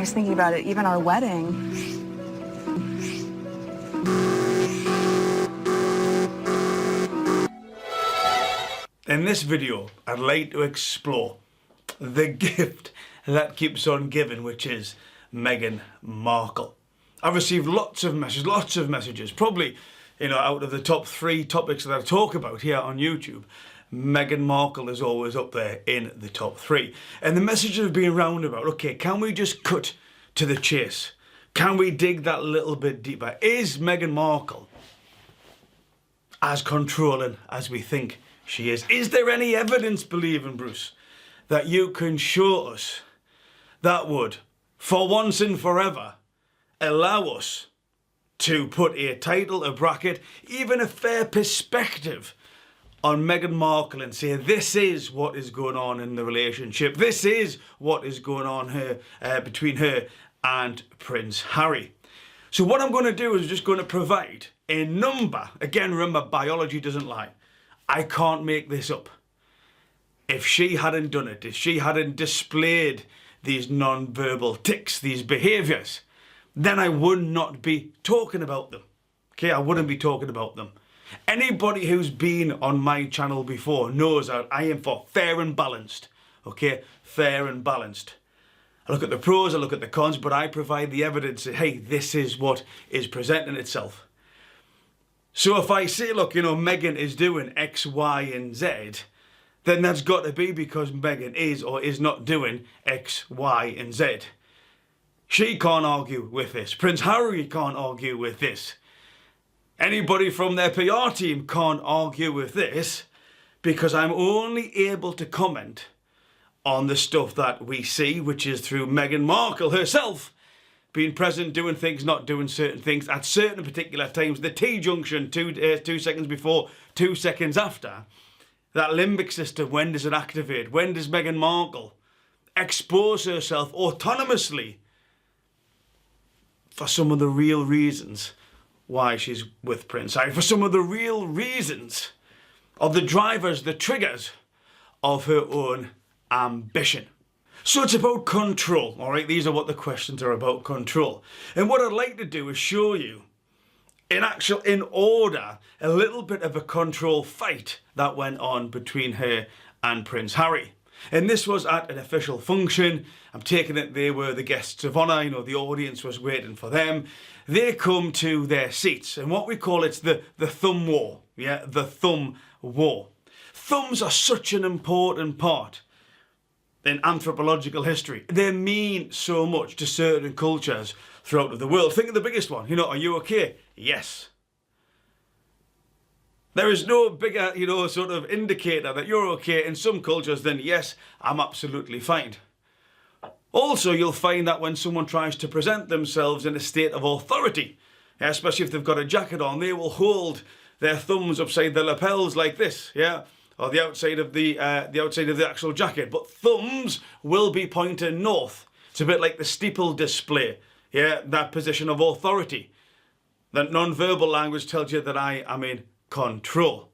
was thinking about it, even our wedding. In this video, I'd like to explore the gift that keeps on giving, which is Meghan Markle. I've received lots of messages, probably, out of the top 3 topics that I talk about here on YouTube, Meghan Markle is always up there in the top 3. And the messages have been round about, okay, can we just cut to the chase? Can we dig that little bit deeper? Is Meghan Markle as controlling as we think she is? Is there any evidence, believing Bruce, that you can show us that would, for once and forever, allow us to put a title, a bracket, even a fair perspective on Meghan Markle and say this is what is going on in the relationship, this is what is going on between her and Prince Harry? So what I'm going to do is just going to provide a number. Again, remember, biology doesn't lie. I can't make this up. If she hadn't done it, if she hadn't displayed these non-verbal tics, these behaviours, then I would not be talking about them. Okay, I wouldn't be talking about them. Anybody who's been on my channel before knows that I am for fair and balanced. Okay, fair and balanced. I look at the pros, I look at the cons, but I provide the evidence that, hey, this is what is presenting itself. So if I say, look, Meghan is doing X, Y, and Z, then that's got to be because Meghan is or is not doing X, Y, and Z. She can't argue with this. Prince Harry can't argue with this. Anybody from their PR team can't argue with this because I'm only able to comment on the stuff that we see, which is through Meghan Markle herself being present, doing things, not doing certain things at certain particular times. The T-junction, 2 seconds before, 2 seconds after. That limbic system, when does it activate? When does Meghan Markle expose herself autonomously for some of the real reasons why she's with Prince Harry? For some of the real reasons of the drivers, the triggers of her own ambition. So it's about control, all right? These are what the questions are about, control. And what I'd like to do is show you, in order, a little bit of a control fight that went on between her and Prince Harry. And this was at an official function. I'm taking it they were the guests of honour, the audience was waiting for them. They come to their seats, and what we call it's the thumb war, yeah, the thumb war. Thumbs are such an important part in anthropological history. They mean so much to certain cultures throughout the world. Think of the biggest one, are you okay? Yes. There is no bigger, sort of indicator that you're okay in some cultures than yes, I'm absolutely fine. Also, you'll find that when someone tries to present themselves in a state of authority, especially if they've got a jacket on, they will hold their thumbs upside their lapels like this, yeah, or the outside of the actual jacket. But thumbs will be pointing north. It's a bit like the steeple display, yeah, that position of authority. That non-verbal language tells you that I am in control.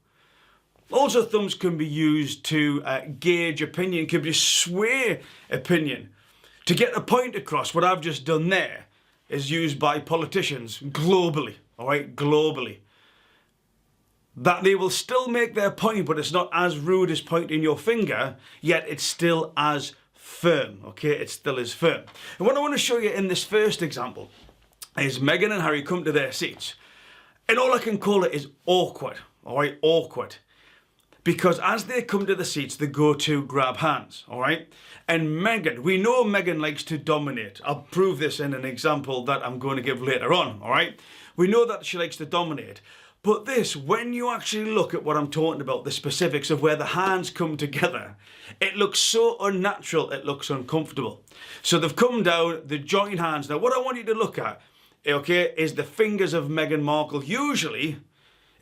Also, thumbs can be used to gauge opinion, can be sway opinion. To get a point across, what I've just done there is used by politicians globally, all right, globally. That they will still make their point, but it's not as rude as pointing your finger, yet it's still as firm, okay, it still is firm. And what I want to show you in this first example is Meghan and Harry come to their seats. And all I can call it is awkward, all right, awkward. Because as they come to the seats, they go to grab hands, all right? And Meghan, we know Meghan likes to dominate. I'll prove this in an example that I'm going to give later on, all right? We know that she likes to dominate. But this, when you actually look at what I'm talking about, the specifics of where the hands come together, it looks so unnatural, it looks uncomfortable. So they've come down, they join hands. Now, what I want you to look at, okay, is the fingers of Meghan Markle. Usually,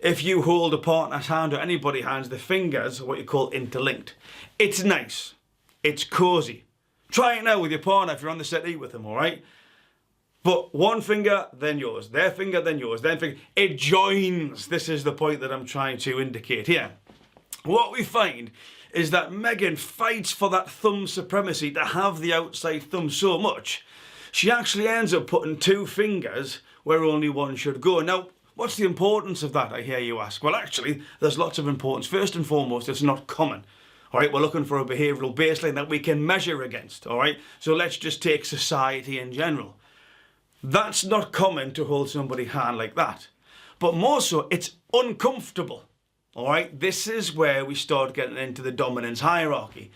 if you hold a partner's hand or anybody's hands, the fingers are what you call interlinked. It's nice. It's cosy. Try it now with your partner if you're on the settee with them, all right? But one finger, then yours. Their finger, then yours. Their finger. It joins. This is the point that I'm trying to indicate here. What we find is that Meghan fights for that thumb supremacy, to have the outside thumb so much she actually ends up putting 2 fingers where only one should go. Now, what's the importance of that, I hear you ask? Well, actually, there's lots of importance. First and foremost, it's not common. All right, we're looking for a behavioural baseline that we can measure against, all right? So let's just take society in general. That's not common to hold somebody's hand like that. But more so, it's uncomfortable, all right? This is where we start getting into the dominance hierarchy.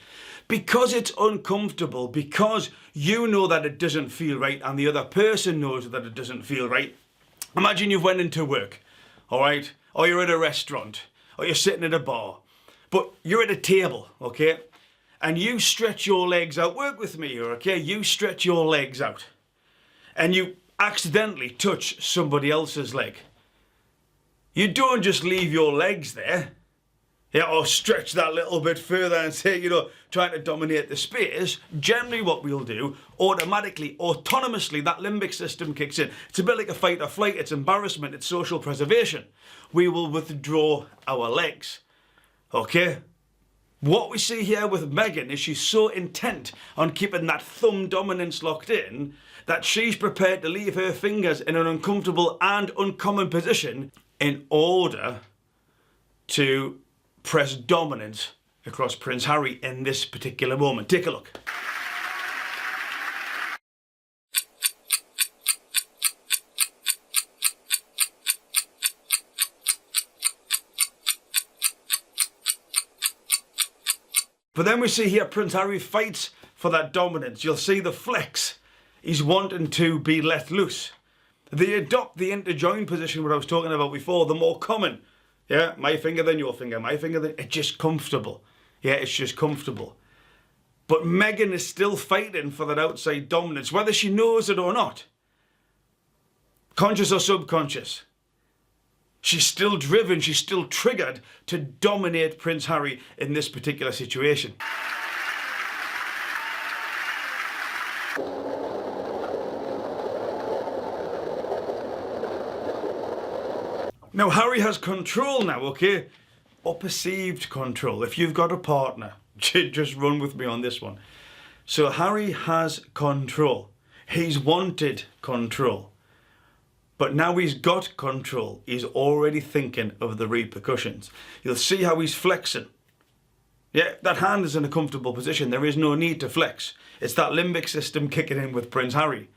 Because it's uncomfortable, because you know that it doesn't feel right and the other person knows that it doesn't feel right. Imagine you've went into work, all right? Or you're at a restaurant, or you're sitting at a bar. But you're at a table, okay? And you stretch your legs out. Work with me here, okay? You stretch your legs out. And you accidentally touch somebody else's leg. You don't just leave your legs there. Yeah, or stretch that little bit further and say, you know, trying to dominate the space. Generally what we'll do, automatically, autonomously, that limbic system kicks in. It's a bit like a fight or flight. It's embarrassment. It's social preservation. We will withdraw our legs. Okay? What we see here with Meghan is she's so intent on keeping that thumb dominance locked in that she's prepared to leave her fingers in an uncomfortable and uncommon position in order to press dominance across Prince Harry in this particular moment. Take a look. But then we see here Prince Harry fights for that dominance. You'll see the flex. He's wanting to be let loose. They adopt the interjoined position, what I was talking about before, the more common. Yeah, my finger then your finger, my finger then... It's just comfortable. Yeah, it's just comfortable. But Meghan is still fighting for that outside dominance, whether she knows it or not. Conscious or subconscious. She's still driven, she's still triggered to dominate Prince Harry in this particular situation. Now, Harry has control now, okay? Or perceived control. If you've got a partner, just run with me on this one. So Harry has control. He's wanted control. But now he's got control. He's already thinking of the repercussions. You'll see how he's flexing. Yeah, that hand is in a comfortable position. There is no need to flex. It's that limbic system kicking in with Prince Harry.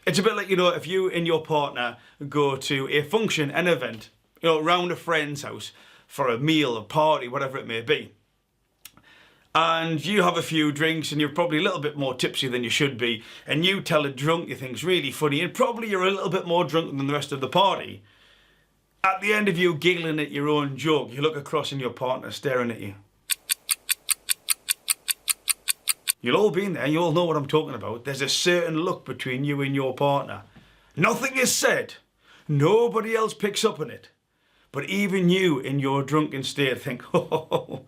It's a bit like, you know, if you and your partner go to a function, an event, you know, round a friend's house for a meal, a party, whatever it may be. And you have a few drinks and you're probably a little bit more tipsy than you should be, and you tell a drunk you think's really funny, and probably you're a little bit more drunk than the rest of the party. At the end of you giggling at your own joke, you look across and your partner's staring at you. You'll all been there, you all know what I'm talking about. There's a certain look between you and your partner. Nothing is said. Nobody else picks up on it. But even you in your drunken state think, oh,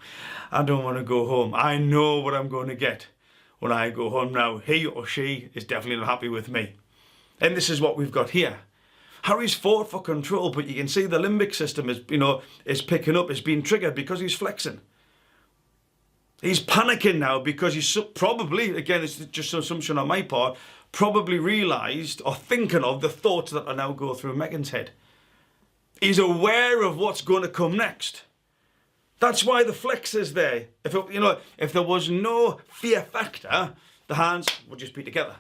I don't want to go home. I know what I'm going to get when I go home now. He or she is definitely not happy with me. And this is what we've got here. Harry's fought for control, but you can see the limbic system is, you know, is picking up, is being triggered because he's flexing. He's panicking now because he's probably, again, it's just an assumption on my part, probably realised or thinking of the thoughts that are now go through Meghan's head. He's aware of what's going to come next. That's why the flex is there. If there was no fear factor, the hands would just be together.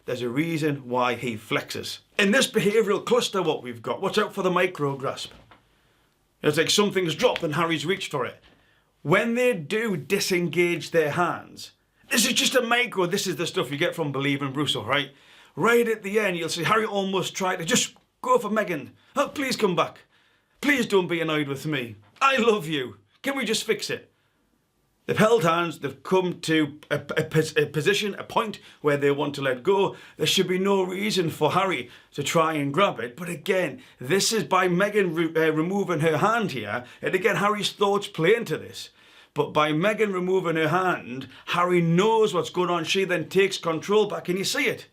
There's a reason why he flexes. In this behavioural cluster, what we've got, watch out for the micro grasp. It's like something's dropped and Harry's reached for it. When they do disengage their hands, this is just a micro, this is the stuff you get from Believe in Bruce, all right? Right at the end, you'll see Harry almost tried to just go for Meghan. Oh, please come back. Please don't be annoyed with me. I love you. Can we just fix it? They've held hands, they've come to a position, a point where they want to let go. There should be no reason for Harry to try and grab it. But again, this is by Meghan removing her hand here. And again, Harry's thoughts play into this. But by Meghan removing her hand, Harry knows what's going on. She then takes control back, and you see it.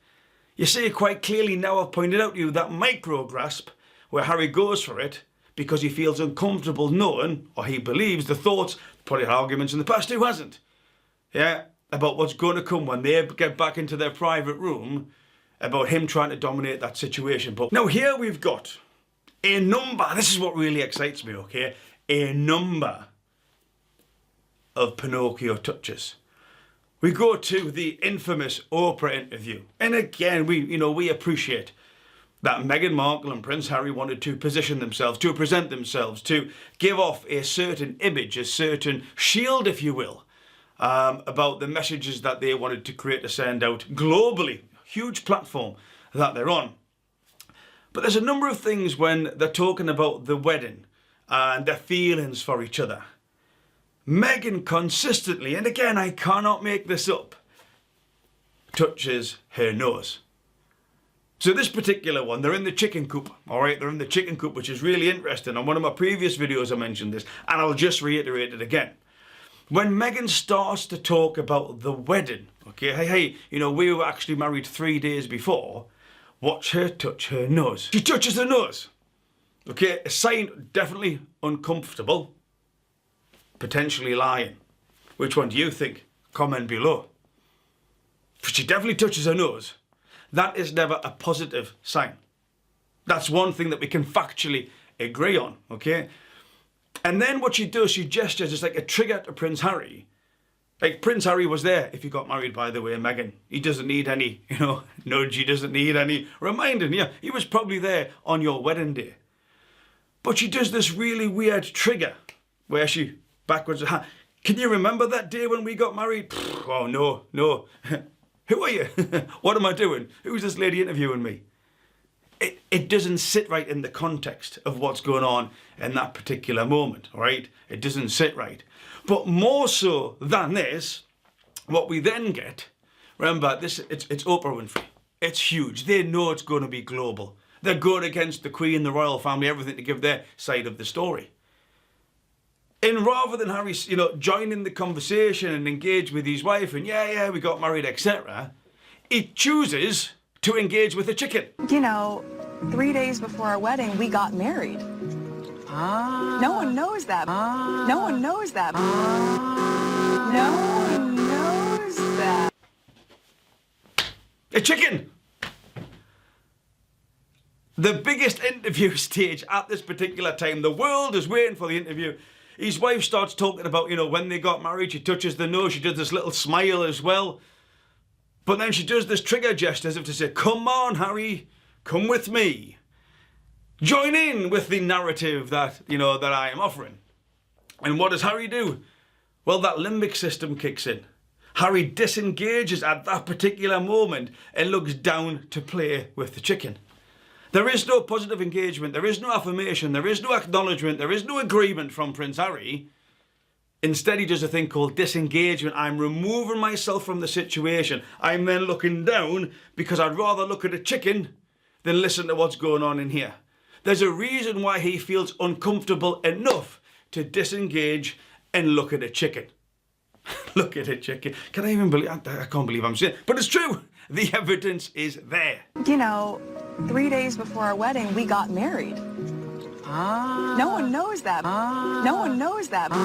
You see it quite clearly now. I've pointed out to you that micro grasp where Harry goes for it because he feels uncomfortable knowing, or he believes, the thoughts, probably had arguments in the past, who hasn't? Yeah, about what's going to come when they get back into their private room about him trying to dominate that situation. But now here we've got a number, this is what really excites me, okay? A number of Pinocchio touches. We go to the infamous Oprah interview. And again, we appreciate that Meghan Markle and Prince Harry wanted to position themselves, to present themselves, to give off a certain image, a certain shield, if you will, about the messages that they wanted to create to send out globally. Huge platform that they're on. But there's a number of things when they're talking about the wedding and their feelings for each other. Meghan consistently, and again, I cannot make this up, touches her nose. So this particular one, they're in the chicken coop, all right? They're in the chicken coop, which is really interesting. On one of my previous videos, I mentioned this, and I'll just reiterate it again. When Meghan starts to talk about the wedding, okay, hey, we were actually married 3 days before, watch her touch her nose. She touches her nose. Okay, a sign definitely uncomfortable, potentially lying. Which one do you think? Comment below. If she definitely touches her nose, that is never a positive sign. That's one thing that we can factually agree on, okay? And then what she does, she gestures, it's like a trigger to Prince Harry. Like, Prince Harry was there if you got married, by the way, Meghan. He doesn't need any, nudge. He doesn't need any reminding. Yeah, he was probably there on your wedding day. But she does this really weird trigger where she backwards. Can you remember that day when we got married? Oh, no. Who are you? What am I doing? Who's this lady interviewing me? It doesn't sit right in the context of what's going on in that particular moment, all right? It doesn't sit right. But more so than this, what we then get, remember, it's Oprah Winfrey. It's huge. They know it's going to be global. They're going against the Queen, the royal family, everything to give their side of the story. And rather than Harry, join in the conversation and engage with his wife and yeah, we got married, etc., he chooses to engage with the chicken. 3 days before our wedding, we got married. No one knows that. No one knows that. No one knows that. A chicken! The biggest interview stage at this particular time. The world is waiting for the interview. His wife starts talking about, when they got married, she touches the nose, she does this little smile as well. But then she does this trigger gesture as if to say, come on, Harry, come with me. Join in with the narrative that, that I am offering. And what does Harry do? Well, that limbic system kicks in. Harry disengages at that particular moment and looks down to play with the chicken. There is no positive engagement, there is no affirmation, there is no acknowledgement, there is no agreement from Prince Harry. Instead, he does a thing called disengagement. I'm removing myself from the situation. I'm then looking down because I'd rather look at a chicken than listen to what's going on in here. There's a reason why he feels uncomfortable enough to disengage and look at a chicken. Look at a chicken. Can I even believe? I can't believe I'm saying it, but it's true. The evidence is there. 3 days before our wedding, we got married. No one knows that. No one knows that. No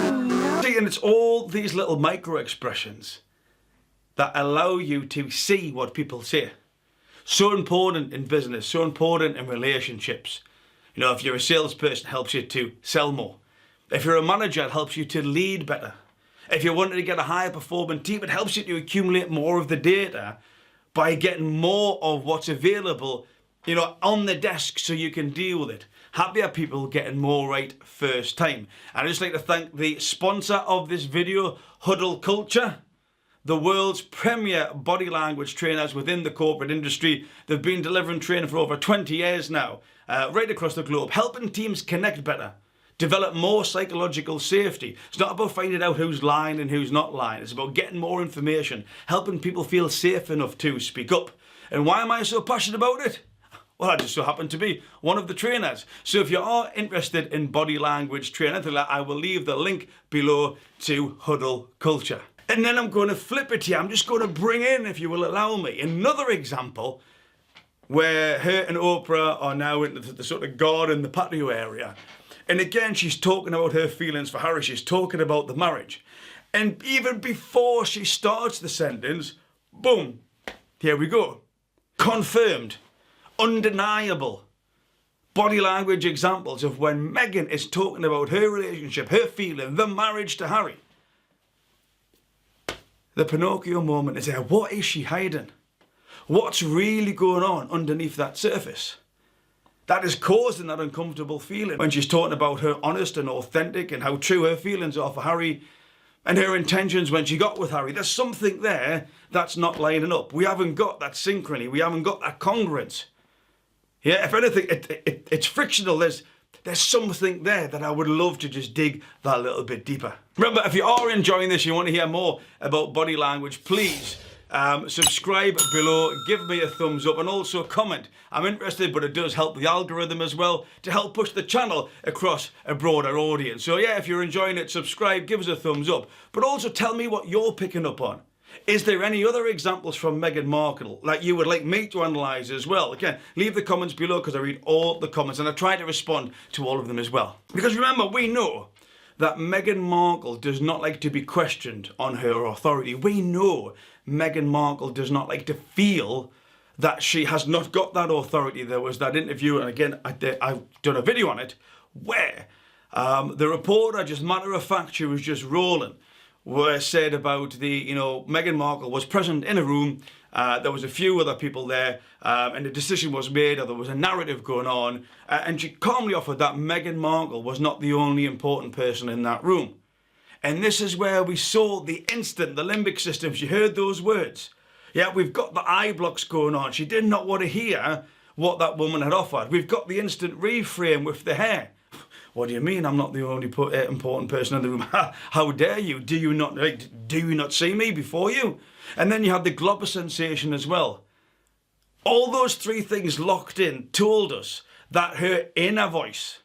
one knows. See, and it's all these little micro expressions that allow you to see what people say. So important in business, so important in relationships. If you're a salesperson, it helps you to sell more. If you're a manager, it helps you to lead better. If you're wanting to get a higher performing team, it helps you to accumulate more of the data by getting more of what's available, on the desk so you can deal with it. Happier people getting more right first time. And I'd just like to thank the sponsor of this video, Huddle Culture, the world's premier body language trainers within the corporate industry. They've been delivering training for over 20 years now, right across the globe, helping teams connect better, develop more psychological safety. It's not about finding out who's lying and who's not lying. It's about getting more information, helping people feel safe enough to speak up. And why am I so passionate about it? Well, I just so happen to be one of the trainers. So if you are interested in body language training, I will leave the link below to Huddle Culture. And then I'm going to flip it here. I'm just going to bring in, if you will allow me, another example where her and Oprah are now in the sort of garden, the patio area. And again, she's talking about her feelings for Harry. She's talking about the marriage. And even before she starts the sentence, boom, Here we go. Confirmed, undeniable body language examples of when Meghan is talking about her relationship, her feeling, the marriage to Harry. The Pinocchio moment is there. What is she hiding? What's really going on underneath that surface? That is causing that uncomfortable feeling when she's talking about her honest and authentic and how true her feelings are for Harry and her intentions when she got with Harry. There's something there that's not lining up. We haven't got that synchrony. We haven't got that congruence. Yeah, if anything, it's frictional. There's something there that I would love to just dig that little bit deeper. Remember, if you are enjoying this, you want to hear more about body language, please subscribe below, give me a thumbs up, and also comment. I'm interested, but it does help the algorithm as well to help push the channel across a broader audience. So yeah, if you're enjoying it, subscribe, give us a thumbs up, but also tell me what you're picking up on. Is there any other examples from Meghan Markle that you would like me to analyse as well? Again, leave the comments below because I read all the comments and I try to respond to all of them as well. Because remember, we know that Meghan Markle does not like to be questioned on her authority. We know Meghan Markle does not like to feel that she has not got that authority. There was that interview, and again, I've done a video on it, where the reporter, just matter of fact, she was just rolling, were said about Meghan Markle was present in a room, there was a few other people there, and a decision was made, or there was a narrative going on, and she calmly offered that Meghan Markle was not the only important person in that room. And this is where we saw the instant, the limbic system, she heard those words. Yeah, we've got the eye blocks going on. She did not want to hear what that woman had offered. We've got the instant reframe with the hair. What do you mean I'm not the only important person in the room? How dare you? Do you not see me before you? And then you had the globber sensation as well. All those three things locked in told us that her inner voice,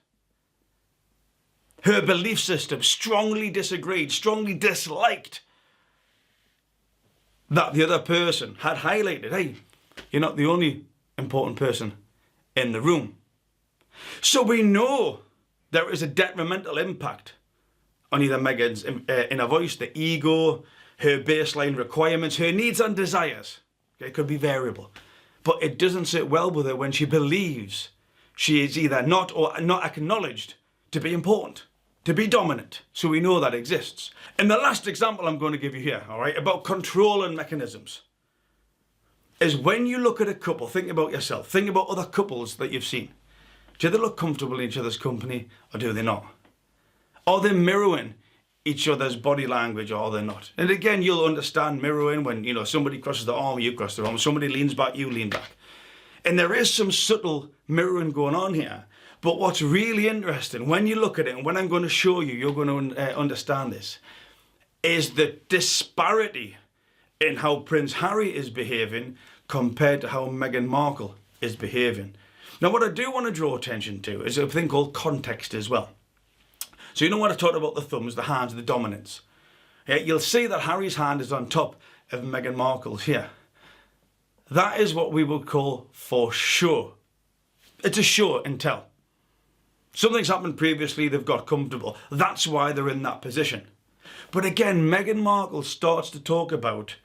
her belief system strongly disagreed, strongly disliked that the other person had highlighted, hey, you're not the only important person in the room. So we know there is a detrimental impact on either Meghan's inner voice, the ego, her baseline requirements, her needs and desires. It could be variable. But it doesn't sit well with her when she believes she is either not or not acknowledged to be important, to be dominant. So we know that exists. And the last example I'm going to give you here, all right, about controlling mechanisms, is when you look at a couple, think about yourself, think about other couples that you've seen. Do they look comfortable in each other's company, or do they not? Are they mirroring each other's body language, or are they not? And again, you'll understand mirroring when, somebody crosses the arm, you cross the arm, somebody leans back, you lean back. And there is some subtle mirroring going on here. But what's really interesting, when you look at it, and when I'm going to show you, you're going to understand this, is the disparity in how Prince Harry is behaving compared to how Meghan Markle is behaving. Now, what I do want to draw attention to is a thing called context as well. So you know what I talked about, the thumbs, the hands, the dominance. Yeah, you'll see that Harry's hand is on top of Meghan Markle's here. That is what we would call for sure. It's a show and tell. Something's happened previously, they've got comfortable. That's why they're in that position. But again, Meghan Markle starts to talk about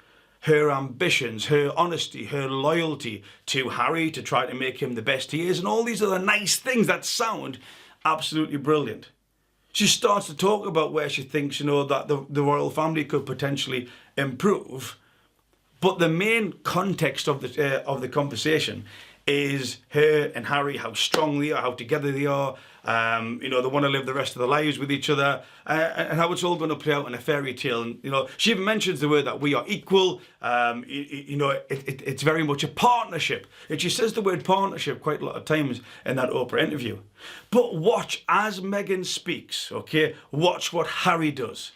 her ambitions, her honesty, her loyalty to Harry, to try to make him the best he is, and all these other nice things that sound absolutely brilliant. She starts to talk about where she thinks, that the royal family could potentially improve. But the main context of the conversation is her and Harry, how strong they are, how together they are, they want to live the rest of their lives with each other, and how it's all going to play out in a fairy tale. And, she even mentions the word that we are equal. It's very much a partnership. And she says the word partnership quite a lot of times in that Oprah interview. But watch as Meghan speaks, okay? Watch what Harry does.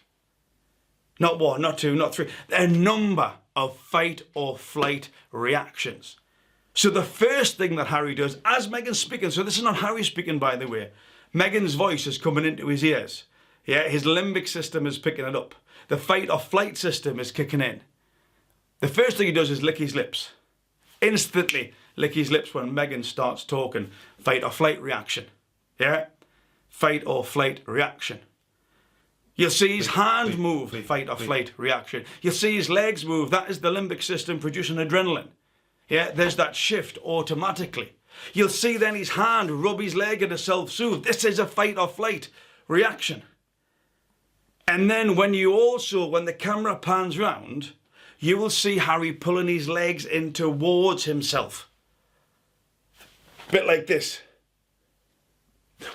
Not one, not two, not three. A number of fight or flight reactions. So the first thing that Harry does, as Meghan's speaking, so this is not Harry speaking, by the way. Meghan's voice is coming into his ears. Yeah, his limbic system is picking it up. The fight or flight system is kicking in. The first thing he does is lick his lips. Instantly lick his lips when Meghan starts talking. Fight or flight reaction. Yeah? Fight or flight reaction. You'll see his hand move, fight or flight reaction. You'll see his legs move. That is the limbic system producing adrenaline. Yeah, there's that shift automatically. You'll see then his hand rub his leg and self-soothe. This is a fight or flight reaction. And then when the camera pans round, you will see Harry pulling his legs in towards himself. Bit like this.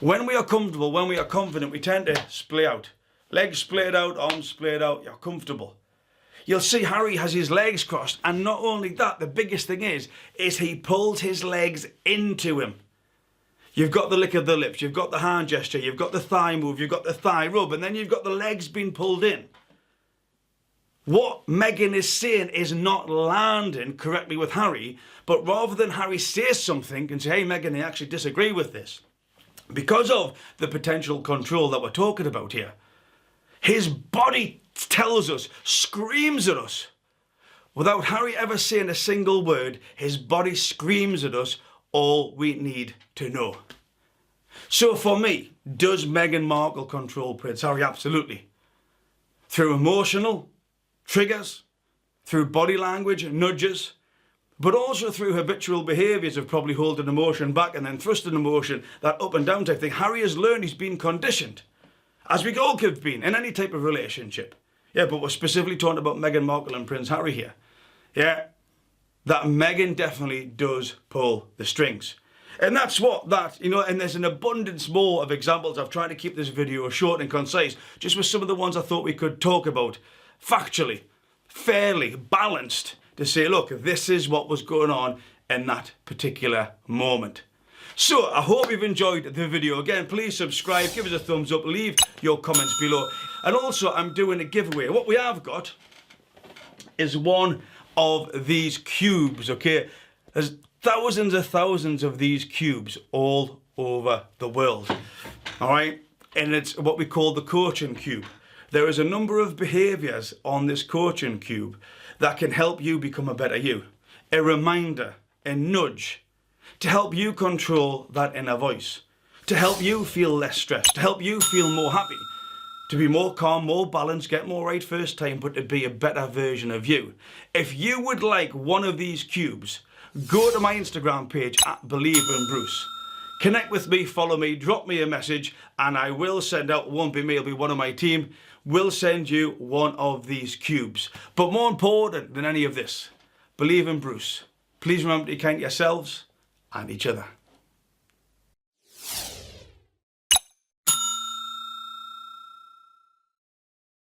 When we are comfortable, when we are confident, we tend to splay out. Legs splayed out, arms splayed out, you're comfortable. You'll see Harry has his legs crossed, and not only that, the biggest thing is he pulls his legs into him. You've got the lick of the lips, you've got the hand gesture, you've got the thigh move, you've got the thigh rub, and then you've got the legs being pulled in. What Meghan is saying is not landing correctly with Harry, but rather than Harry say something and say, hey Meghan, I actually disagree with this, because of the potential control that we're talking about here, his body tells us, screams at us. Without Harry ever saying a single word, his body screams at us all we need to know. So for me, does Meghan Markle control Prince Harry? Absolutely. Through emotional triggers, through body language, nudges, but also through habitual behaviours of probably holding emotion back and then thrusting emotion, that up and down type thing. Harry has learned, he's been conditioned, as we all have been in any type of relationship. Yeah, but we're specifically talking about Meghan Markle and Prince Harry here. Yeah, that Meghan definitely does pull the strings. And that's and there's an abundance more of examples. I've tried to keep this video short and concise, just with some of the ones I thought we could talk about factually, fairly, balanced, to say, look, this is what was going on in that particular moment. So, I hope you've enjoyed the video. Again, please subscribe, give us a thumbs up, leave your comments below. And also, I'm doing a giveaway. What we have got is one of these cubes, okay? There's thousands of these cubes all over the world, all right? And it's what we call the coaching cube. There is a number of behaviours on this coaching cube that can help you become a better you. A reminder, a nudge, to help you control that inner voice, to help you feel less stressed, to help you feel more happy, to be more calm, more balanced, get more right first time, but to be a better version of you. If you would like one of these cubes, go to my Instagram page at @BelieveInBruce. Connect with me, follow me, drop me a message, and I will send out, won't be me, it'll be one of my team, will send you one of these cubes. But more important than any of this, believe in Bruce. Please remember to be kind to yourselves and each other.